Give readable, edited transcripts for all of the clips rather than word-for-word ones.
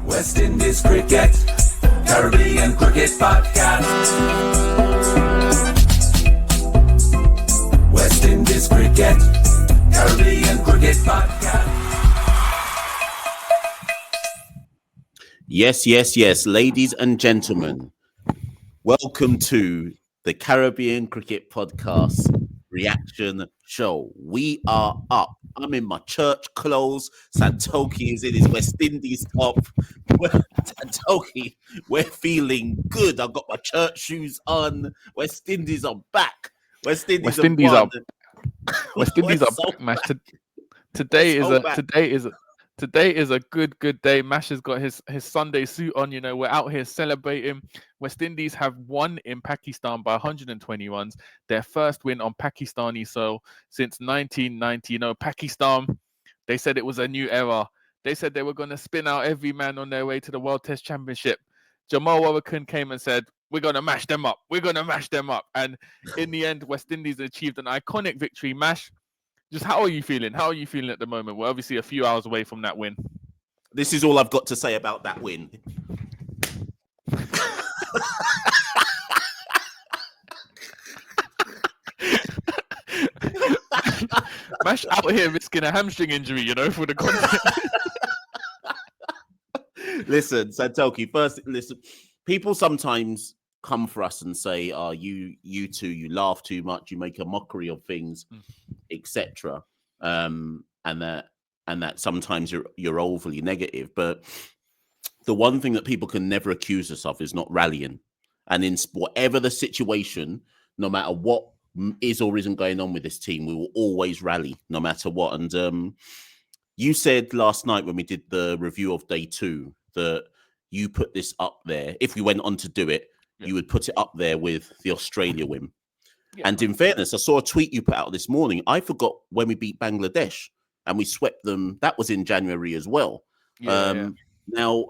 West Indies Cricket, Caribbean Cricket Podcast. West Indies Cricket, Caribbean Cricket Podcast. Yes, ladies and gentlemen, welcome to the Caribbean Cricket Podcast reaction show. We are up. I'm in my church clothes. Santokie is in his West Indies top. Santokie, we're feeling good. I've got my church shoes on. West Indies are back. West Indies are back, Mash. Today is a good day. Mash has got his Sunday suit on. You know, we're out here celebrating. West Indies have won in Pakistan by 120 runs. Their first win on Pakistani soil since 1990. You know, Pakistan, they said it was a new era. They said they were going to spin out every man on their way to the World Test Championship. Jamal Warrican came and said, we're going to mash them up. And in the end, West Indies achieved an iconic victory. Mash, just how are you feeling? How are you feeling at the moment? We're obviously a few hours away from that win. This is all I've got to say about that win. Mash out here risking a hamstring injury, you know, for the content. Listen, Santokie, first, listen. People sometimes come for us and say, "Oh, you two, laugh too much, you make a mockery of things, etc." And that sometimes you're overly negative. But the one thing that people can never accuse us of is not rallying. And in whatever the situation, no matter what is or isn't going on with this team, we will always rally, no matter what. And you said last night when we did the review of day 2 that you put this up there. If we went on to do it, you would put it up there with the Australia win. Yeah. And in fairness, I saw a tweet you put out this morning. I forgot when we beat Bangladesh and we swept them. That was in January as well. Now,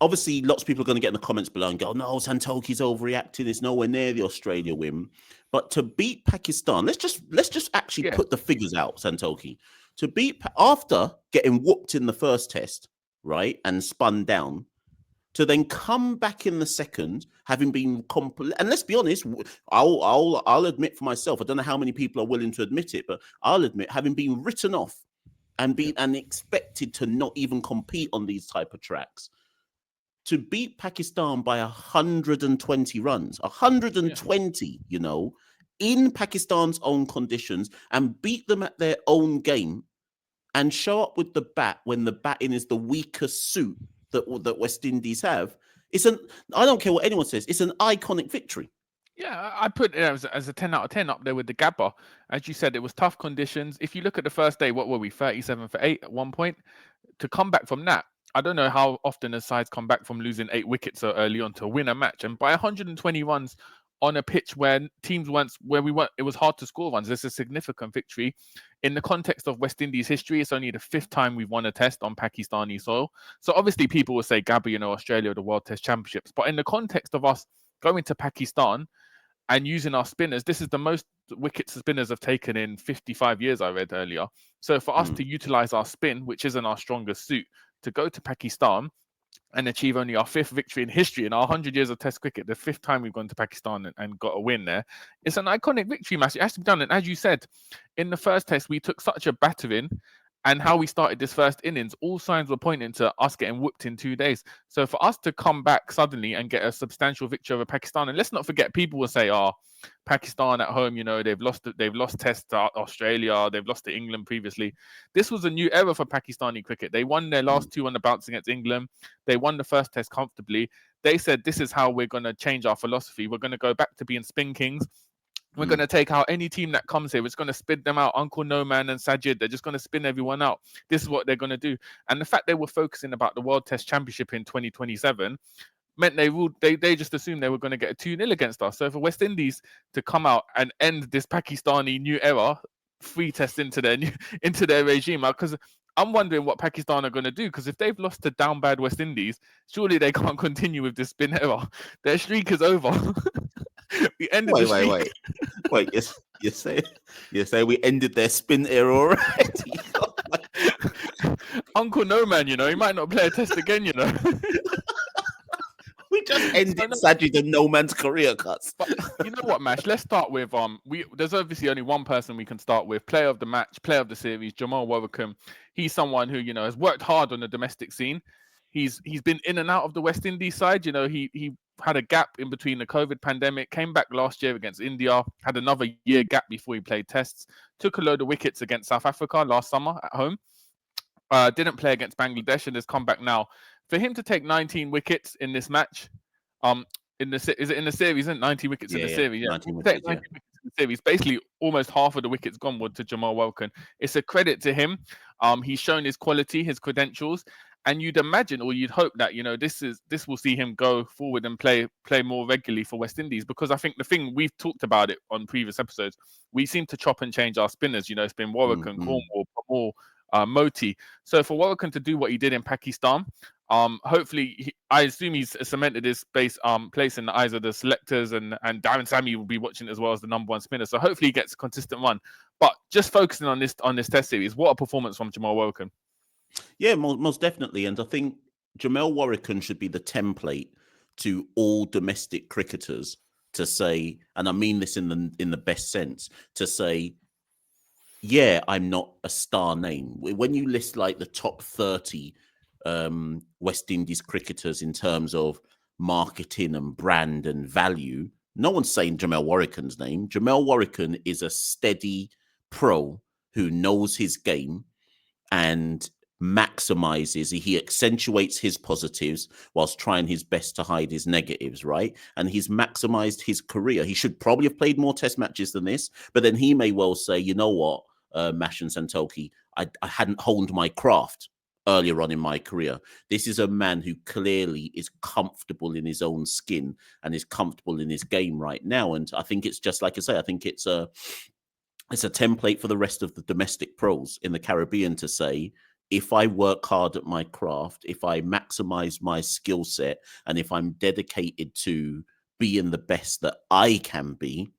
obviously, lots of people are going to get in the comments below and go, no, Santokie's overreacting. It's nowhere near the Australia win. But to beat Pakistan, let's just actually put the figures out, Santokie. To beat, after getting whooped in the first test, right, and spun down, to then come back in the second, having been and let's be honest, I'll admit for myself, I don't know how many people are willing to admit it, but I'll admit, having been written off and expected to not even compete on these type of tracks, to beat Pakistan by 120 runs, 120, you know, in Pakistan's own conditions, and beat them at their own game, and show up with the bat when the batting is the weakest suit that West Indies have. I don't care what anyone says, it's an iconic victory. Yeah, I put it as a 10 out of 10 up there with the Gabba. As you said, it was tough conditions. If you look at the first day, what were we, 37 for 8 at one point? To come back from that, I don't know how often the sides come back from losing 8 wickets so early on to win a match. And by 120 runs on a pitch where it was hard to score runs, this is a significant victory. In the context of West Indies history, it's only the 5th time we've won a test on Pakistani soil. So obviously people will say, Gabba, you know, Australia, the World Test Championships. But in the context of us going to Pakistan and using our spinners, this is the most wickets spinners have taken in 55 years, I read earlier. So for us to utilize our spin, which isn't our strongest suit, to go to Pakistan and achieve only our 5th victory in history in our 100 years of Test cricket, the 5th time we've gone to Pakistan and got a win there. It's an iconic victory match. It has to be done. And as you said, in the first test, we took such a battering, and how we started this first innings, all signs were pointing to us getting whooped in 2 days. So for us to come back suddenly and get a substantial victory over Pakistan, and let's not forget, people will say, oh, Pakistan at home, you know, they've lost tests to Australia, they've lost to England previously. This was a new era for Pakistani cricket. They won their last 2 on the bounce against England. They won the first test comfortably. They said, this is how we're going to change our philosophy. We're going to go back to being spin kings. We're going to take out any team that comes here. It's going to spin them out. Uncle No Man and Sajid, they're just going to spin everyone out. This is what they're going to do. And the fact they were focusing about the World Test Championship in 2027 meant they just assumed they were going to get a 2-0 against us. So for West Indies to come out and end this Pakistani new era, 3 tests into their regime, because I'm wondering what Pakistan are going to do, because if they've lost to down bad West Indies, surely they can't continue with this spin era. Their streak is over. We ended the streak. Wait, you say we ended their spin era already? Uncle No Man, he might not play a test again, We just ended So, no, Sajid and No Man's career, cuts. but you know what, Mash? Let's start with there's obviously only one person we can start with. Player of the match, player of the series, Jamal Warricombe. He's someone who has worked hard on the domestic scene. He's been in and out of the West Indies side. He had a gap in between the COVID pandemic, came back last year against India, had another year gap before he played tests, took a load of wickets against South Africa last summer at home. Didn't play against Bangladesh and has come back now. For him to take 19 wickets in this match, is it in the series? Isn't 90 wickets in the series? Yeah, 19 wickets, 90 wickets in the series. Basically, almost half of the wickets gone to Jamal Warricombe. It's a credit to him. He's shown his quality, his credentials, and you'd imagine or you'd hope that this will see him go forward and play more regularly for West Indies, because I think the thing we've talked about it on previous episodes, we seem to chop and change our spinners. It's been Warricombe, Cornwall, Pamor, Moti. So for Warricombe to do what he did in Pakistan, hopefully, I assume he's cemented his place in the eyes of the selectors, and Darren Sammy will be watching as well as the number one spinner. So hopefully he gets a consistent run. But just focusing on this test series, what a performance from Jamal Warricombe. Yeah, most definitely. And I think Jamal Warricombe should be the template to all domestic cricketers to say, and I mean this in the best sense, to say, yeah, I'm not a star name. When you list like the top 30 West Indies cricketers in terms of marketing and brand and value, no one's saying Jamal Warricombe's name. Jamal Warricombe is a steady pro who knows his game and maximizes, he accentuates his positives whilst trying his best to hide his negatives, right? And he's maximized his career. He should probably have played more test matches than this, but then he may well say, you know what, Machel and Santokie, I hadn't honed my craft earlier on in my career. This is a man who clearly is comfortable in his own skin and is comfortable in his game right now. And I think it's just like I say, I think it's a template for the rest of the domestic pros in the Caribbean to say, if I work hard at my craft, if I maximize my skill set, and if I'm dedicated to being the best that I can be,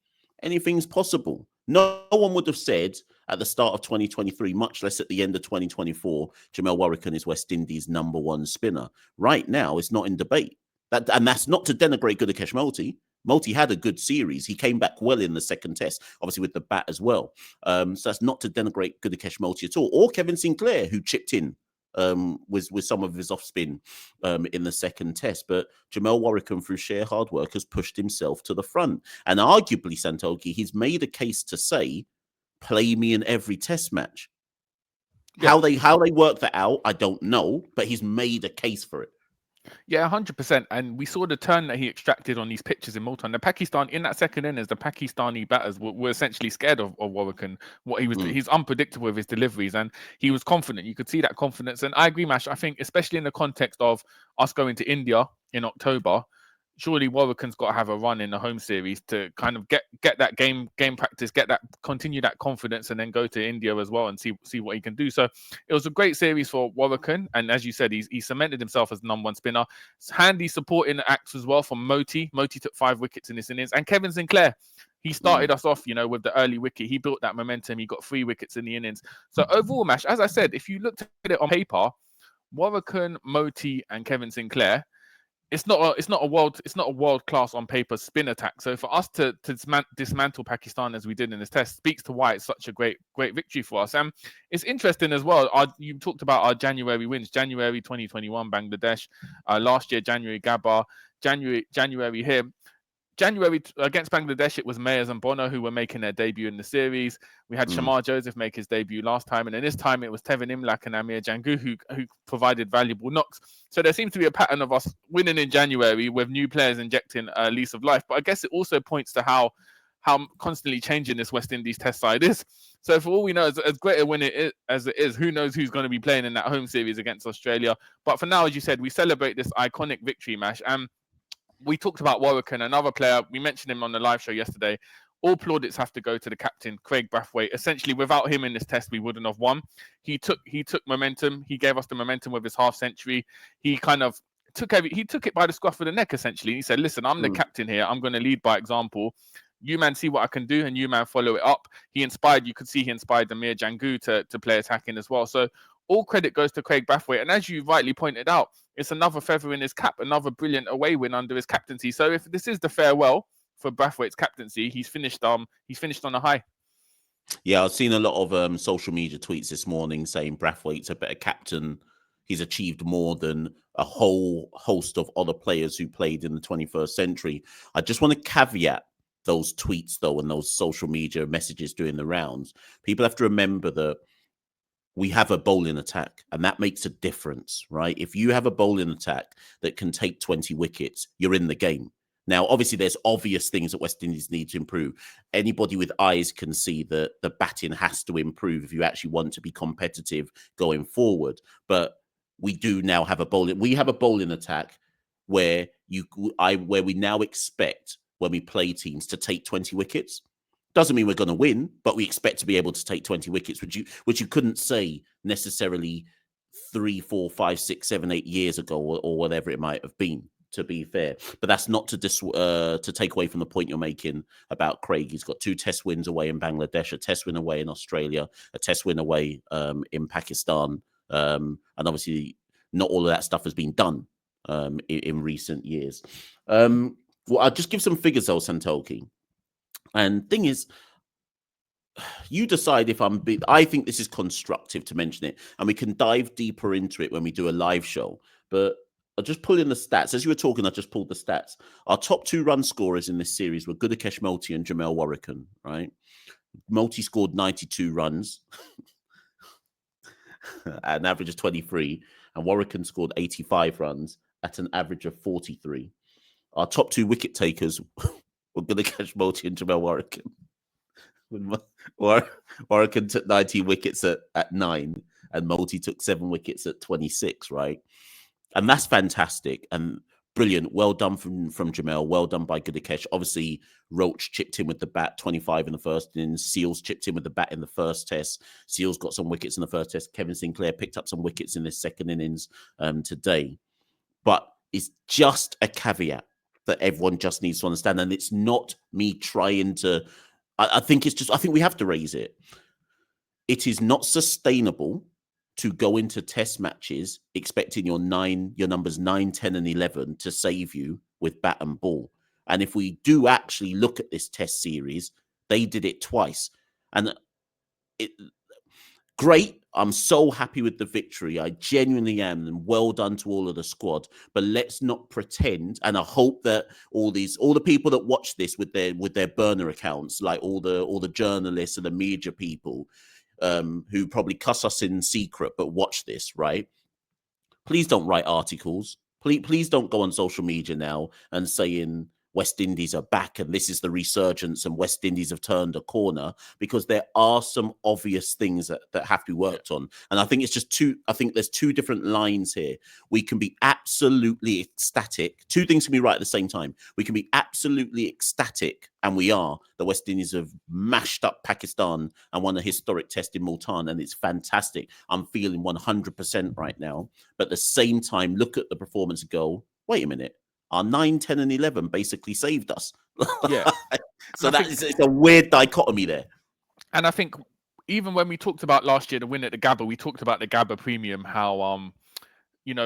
anything's possible. No one would have said at the start of 2023, much less at the end of 2024, Jamal Warricombe is West Indies' number one spinner. Right now, it's not in debate. And that's not to denigrate Gudakesh Motie. Motie had a good series. He came back well in the second test, obviously with the bat as well. So that's not to denigrate Gudakesh Motie at all. Or Kevin Sinclair, who chipped in with some of his off spin in the second test. But Jamal Warricombe, through sheer hard work, has pushed himself to the front. And arguably, Santokie, he's made a case to say, play me in every test match. Yeah. How they work that out, I don't know, but he's made a case for it. Yeah, 100%. And we saw the turn that he extracted on these pitches in Multan. The Pakistan, in that second innings, the Pakistani batters were essentially scared of Warricombe. What he was, he's unpredictable with his deliveries, and he was confident. You could see that confidence. And I agree, Mash. I think, especially in the context of us going to India in October, surely Warricombe's got to have a run in the home series to kind of get that game practice, continue that confidence, and then go to India as well and see what he can do. So it was a great series for Warricombe, and as you said, he cemented himself as the number one spinner. It's handy support in the acts as well from Moti. Moti took 5 wickets in this innings, and Kevin Sinclair. He started us off, with the early wicket. He built that momentum. He got 3 wickets in the innings. So overall, Mash, as I said, if you looked at it on paper, Warricombe, Moti, and Kevin Sinclair, it's not a world class on paper spin attack. So for us to dismantle Pakistan as we did in this test speaks to why it's such a great victory for us. And it's interesting as well. You talked about our January wins. January 2021 Bangladesh, last year January Gabbar, January here. January against Bangladesh, it was Mayers and Bono who were making their debut in the series. We had Shamar Joseph make his debut last time, and then this time it was Tevin Imlak and Amir Jangu who provided valuable knocks. So there seems to be a pattern of us winning in January with new players injecting a lease of life. But I guess it also points to how constantly changing this West Indies test side is. So for all we know, as great a win as it is, who knows who's going to be playing in that home series against Australia. But for now, as you said, we celebrate this iconic victory, Mash. And we talked about Warricombe, another player. We mentioned him on the live show yesterday. All plaudits have to go to the captain, Craig Brathwaite. Essentially, without him in this test, we wouldn't have won. He took momentum. He gave us the momentum with his half century. He kind of took it by the scruff of the neck, essentially. He said, listen, I'm the captain here. I'm going to lead by example. You man see what I can do, and you man follow it up. You could see he inspired Amir Jangu to play attacking as well. So all credit goes to Craig Brathwaite. And as you rightly pointed out, it's another feather in his cap, another brilliant away win under his captaincy. So if this is the farewell for Brathwaite's captaincy, he's finished on a high. Yeah, I've seen a lot of social media tweets this morning saying Brathwaite's a better captain. He's achieved more than a whole host of other players who played in the 21st century. I just want to caveat those tweets, though, and those social media messages doing the rounds. People have to remember that we have a bowling attack, and that makes a difference, right? If you have a bowling attack that can take 20 wickets, you're in the game. Now, obviously, there's obvious things that West Indies need to improve. Anybody with eyes can see that the batting has to improve if you actually want to be competitive going forward. But we do now have a bowling. We have a bowling attack where we now expect when we play teams to take 20 wickets. Doesn't mean we're going to win, but we expect to be able to take 20 wickets, which you couldn't say necessarily 3, 4, 5, 6, 7, 8 years ago, or whatever it might have been. To be fair, but that's not to take away from the point you're making about Craig. He's got 2 test wins away in Bangladesh, a test win away in Australia, a test win away in Pakistan, and obviously not all of that stuff has been done in recent years. Well, I'll just give some figures though, Santokie. And thing is, you decide if I think this is constructive to mention it, and we can dive deeper into it when we do a live show. But I'll just pull in the stats. As you were talking, I just pulled the stats. Our top 2 run scorers in this series were Gudakesh Multan and Jamel Warrican, right? Multi scored 92 runs at an average of 23, and Warrican scored 85 runs at an average of 43. Our top 2 wicket takers were Gudakesh Multan and Jamel Warrican. Warrican took 19 wickets at 9, and Multi took 7 wickets at 26, right? And that's fantastic and brilliant. Well done from Jamel. Well done by Gudakesh. Obviously, Roach chipped in with the bat, 25 in the first innings. Seals chipped in with the bat in the first test. Seals got some wickets in the first test. Kevin Sinclair picked up some wickets in this second innings today. But it's just a caveat that everyone just needs to understand. And it's not me trying to... I think we have to raise it. It is not sustainable to go into test matches expecting your numbers 9, 10, and 11 to save you with bat and ball. And if we do actually look at this test series, they did it twice. And great. I'm so happy with the victory. I genuinely am. And well done to all of the squad. But let's not pretend. And I hope that all the people that watch this with their burner accounts, like all the journalists and the media people, who probably cuss us in secret, but watch this, right? Please don't write articles. Please don't go on social media now and saying West Indies are back and this is the resurgence and West Indies have turned a corner, because there are some obvious things that have to be worked on. And I think there's 2 different lines here. We can be absolutely ecstatic. 2 things can be right at the same time. We can be absolutely ecstatic, and we are. The West Indies have mashed up Pakistan and won a historic test in Multan, and it's fantastic. I'm feeling 100% right now. But at the same time, look at the performance and go, wait a minute. Our 9, 10, and 11 basically saved us. Yeah. So it's a weird dichotomy there. And I think even when we talked about last year, the win at the Gabba, we talked about the Gabba premium, how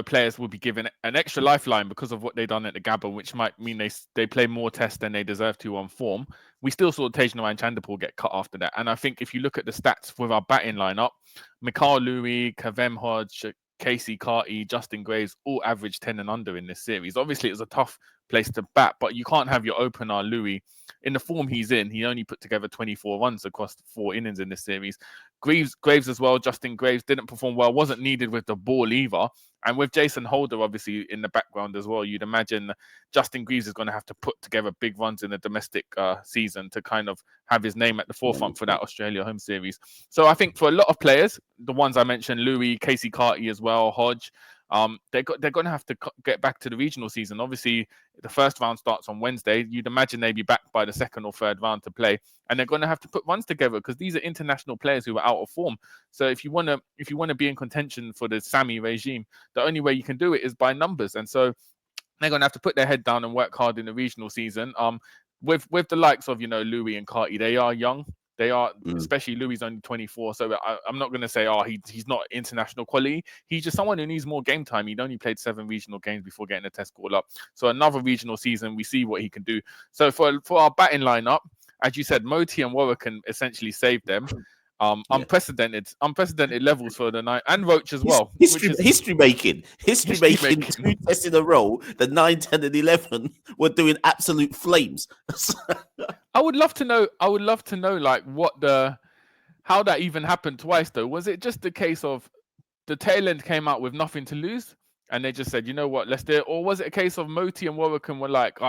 players will be given an extra lifeline because of what they've done at the Gabba, which might mean they play more tests than they deserve to on form. We still saw Tagenarine and Chanderpaul get cut after that. And I think if you look at the stats with our batting lineup, Mikhail Louis, Kavem Hodge, Casey Carty, Justin Graves all averaged 10 and under in this series. Obviously, it was a tough place to bat, but you can't have your opener, Louis, in the form he's in. He only put together 24 runs across 4 innings in this series. Graves as well, Justin Graves didn't perform well, wasn't needed with the ball either. And with Jason Holder, obviously, in the background as well, you'd imagine Justin Greaves is going to have to put together big runs in the domestic season to kind of have his name at the forefront for that Australia home series. So I think for a lot of players, the ones I mentioned, Louis, Casey Carty as well, Hodge, they're going to have to get back to the regional season. Obviously, the first round starts on Wednesday. You'd imagine they'd be back by the second or third round to play, and they're going to have to put runs together because these are international players who are out of form. So if you want to be in contention for the Sammy regime, the only way you can do it is by numbers. And so they're going to have to put their head down and work hard in the regional season. With the likes of Louis and Carty, they are young. They are, especially Louis only 24. So I'm not going to say, he's not international quality. He's just someone who needs more game time. He'd only played 7 regional games before getting a test call up. So another regional season, we see what he can do. So for our batting lineup, as you said, Moti and Warwick can essentially save them. Unprecedented levels for the night, and Roach as well. History making. 2 tests in a row. The 9, 10, and 11 were doing absolute flames. I would love to know like how that even happened twice though. Was it just the case of the tail end came out with nothing to lose and they just said, you know what, let's do it? Or was it a case of Moti and Warwick were like,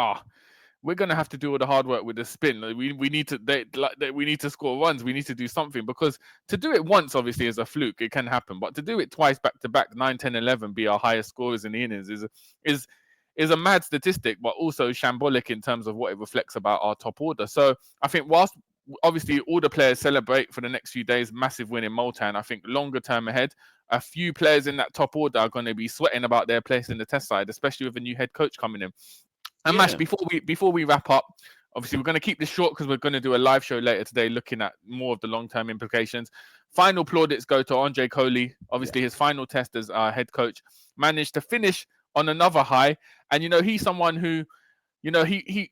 we're gonna have to do all the hard work with the spin. We need to score runs. We need to do something, because to do it once obviously is a fluke. It can happen, but to do it twice back to back, 9, 10, 11 be our highest scorers in the innings is a mad statistic, but also shambolic in terms of what it reflects about our top order. So I think whilst obviously all the players celebrate for the next few days, massive win in Multan, I think longer term ahead, a few players in that top order are going to be sweating about their place in the test side, especially with a new head coach coming in. And Mash, before we wrap up, obviously we're going to keep this short because we're going to do a live show later today looking at more of the long-term implications. Final plaudits go to Andre Coley. Obviously his final test as our head coach, managed to finish on another high. And, he's someone who, he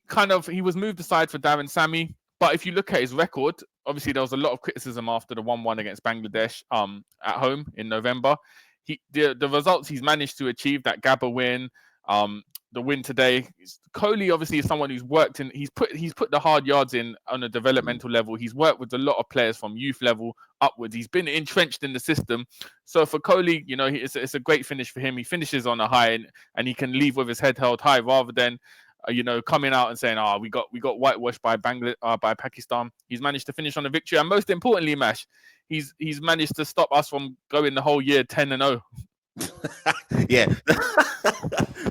was moved aside for Darren Sammy. But if you look at his record, obviously there was a lot of criticism after the 1-1 against Bangladesh at home in November. The results he's managed to achieve, that Gabba win, the win today. Coley obviously is someone who's worked in. He's put the hard yards in on a developmental level. He's worked with a lot of players from youth level upwards. He's been entrenched in the system. So for Coley, it's a great finish for him. He finishes on a high and he can leave with his head held high rather than coming out and saying, we got whitewashed by by Pakistan. He's managed to finish on a victory, and most importantly, Mash, he's managed to stop us from going the whole year 10-0. Yeah.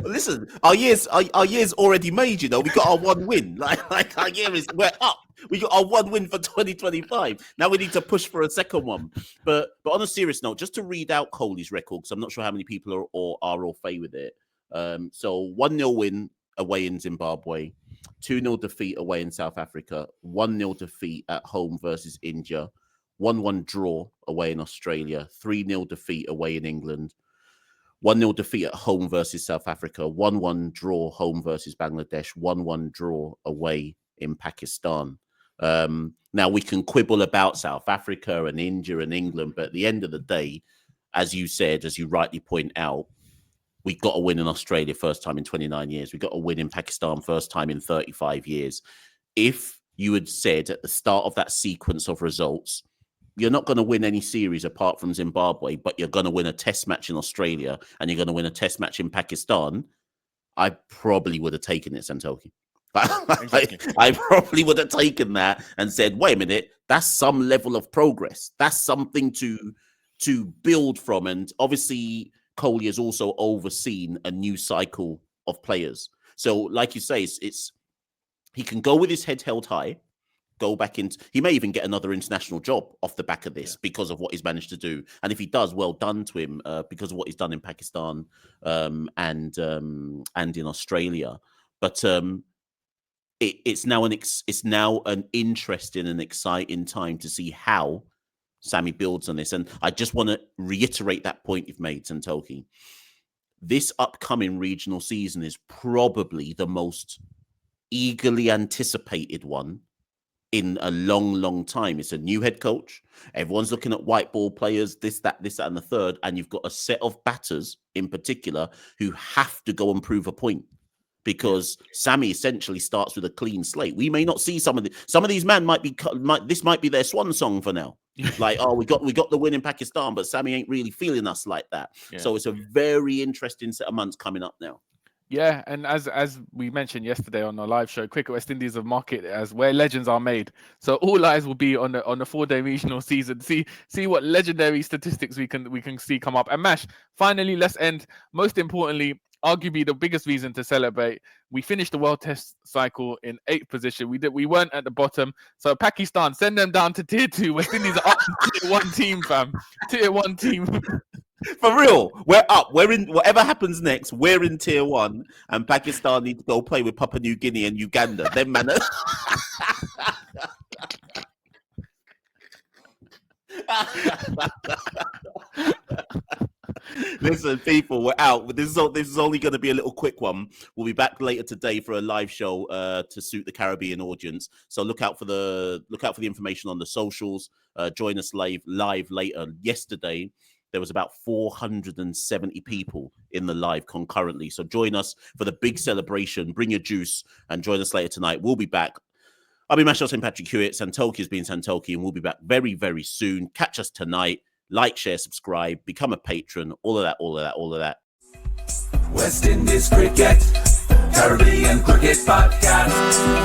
Listen, our year's already made. We got our 1 win. Like our year we're up. We got our 1 win for 2025. Now we need to push for a second one. But on a serious note, just to read out Coley's record, because I'm not sure how many people are au fait with it. So 1-0 win away in Zimbabwe, 2-0 defeat away in South Africa, 1-0 defeat at home versus India, 1-1 draw away in Australia, 3-0 defeat away in England, 1-0 defeat at home versus South Africa, 1-1 draw home versus Bangladesh, 1-1 draw away in Pakistan. Now, we can quibble about South Africa and India and England, but at the end of the day, as you said, as you rightly point out, we got a win in Australia first time in 29 years. We got a win in Pakistan first time in 35 years. If you had said at the start of that sequence of results, you're not going to win any series apart from Zimbabwe, but you're going to win a test match in Australia and you're going to win a test match in Pakistan, I probably would have taken it, Santokie. Exactly. I probably would have taken that and said, wait a minute, that's some level of progress. That's something to build from. And obviously, Coley has also overseen a new cycle of players. So, like you say, it's he can go with his head held high, go back into. He may even get another international job off the back of this because of what he's managed to do. And if he does, well done to him because of what he's done in Pakistan and in Australia. But it's now an interesting and exciting time to see how Sammy builds on this. And I just want to reiterate that point you've made, Santokie. This upcoming regional season is probably the most eagerly anticipated one in a long, long time. It's a new head coach. Everyone's looking at white ball players, this, that, and the third. And you've got a set of batters in particular who have to go and prove a point. Because Sammy essentially starts with a clean slate. We may not see some of these men this might be their swan song for now. Like, we got the win in Pakistan, but Sammy ain't really feeling us like that. Yeah. So it's a very interesting set of months coming up now. Yeah, and as we mentioned yesterday on our live show, Cricket West Indies have marketed it as where legends are made. So all eyes will be on the 4-day regional season. See what legendary statistics we can see come up. And Mash, finally, let's end. Most importantly, arguably the biggest reason to celebrate, we finished the World Test cycle in 8th position. We weren't at the bottom. So Pakistan, send them down to tier 2. West Indies are up to tier 1 team, fam. Tier 1 team. For real, we're up. We're in. Whatever happens next, we're in tier 1, and Pakistan need to go play with Papua New Guinea and Uganda. Them man. Listen, people, we're out. This is only going to be a little quick one. We'll be back later today for a live show to suit the Caribbean audience. So look out for the information on the socials. Join us live later. Yesterday, there was about 470 people in the live concurrently. So join us for the big celebration. Bring your juice and join us later tonight. We'll be back. I'll be Machel St. Patrick Hewitt. Santokie has been Santokie, and we'll be back very, very soon. Catch us tonight. Like, share, subscribe, become a patron, all of that. West Indies Cricket, Caribbean Cricket Podcast.